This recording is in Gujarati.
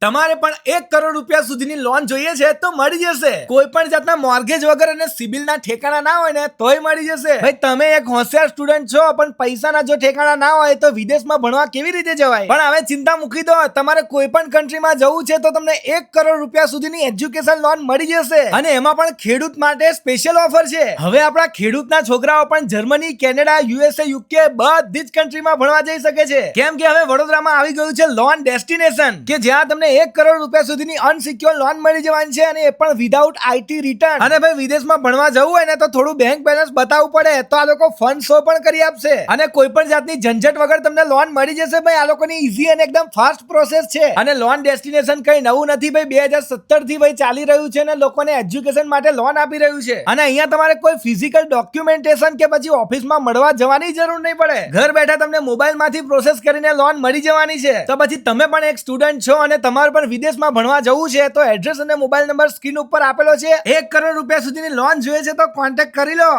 તમારે પણ 1 કરોડ રૂપિયા સુધીની લોન જોઈએ છે તો મળી જશે. કોઈ પણ જાતના મોર્ગેજ વગર અને સિબિલના ઠેકાણા ના હોય ને તોય મળી જશે. ભાઈ તમે એક હોશિયાર સ્ટુડન્ટ છો પણ પૈસાના જો ઠેકાણા ના હોય તો વિદેશમાં ભણવા કેવી રીતે જવાય? પણ હવે ચિંતા મૂકી દો, તમારે કોઈ પણ કન્ટ્રીમાં જવું છે તો તમને 1 કરોડ રૂપિયા સુધીની એજ્યુકેશન લોન મળી જશે. અને એમાં પણ ખેડૂત માટે સ્પેશિયલ ઓફર છે. હવે આપણા ખેડૂતના છોકરાઓ પણ જર્મની, કેનેડા, યુએસએ, યુકે બધી જ કન્ટ્રીમાં ભણવા જઈ શકે છે. કેમ કે હવે વડોદરામાં આવી ગયું છે લોન ડેસ્ટિનેશન, કે જ્યાં તમને 1 કરોડ રૂપિયા સુધીની અનસિક્યોર લોન મળી જવાની છે, અને એ પણ વિધાઉટ આઈટી રિટર્ન. અને ભાઈ વિદેશમાં ભણવા જવું હોય ને તો થોડું બેંક બેલેન્સ બતાવવું પડે, તો આ લોકો ફંડ શો પણ કરી આપશે. અને કોઈ પણ જાતની ઝંઝટ વગર તમને લોન મળી જશે. ભાઈ આ લોકોની ઈઝી અને એકદમ ફાસ્ટ પ્રોસેસ છે. અને લોન ડેસ્ટિનેશન કઈ નવું નથી ભાઈ, 2017 થી ભાઈ ચાલી રહ્યું છે અને લોકોને એજ્યુકેશન માટે લોન આપી રહ્યું છે. અને અહીંયા તમારે કોઈ ફિઝિકલ ડોક્યુમેન્ટેશન કે પછી ઓફિસમાં મળવા જવાની જરૂર નહીં પડે. ઘર બેઠા તમને મોબાઈલમાંથી પ્રોસેસ કરીને લોન મળી જવાની છે. તો પછી તમે પણ એક સ્ટુડન્ટ છો અને તમારે પણ વિદેશમાં ભણવા જવું છે તો એડ્રેસ અને મોબાઈલ નંબર સ્ક્રીન ઉપર આપેલો છે. 1 કરોડ રૂપિયા સુધીની લોન જોઈએ છે તો કોન્ટેક્ટ કરી લો.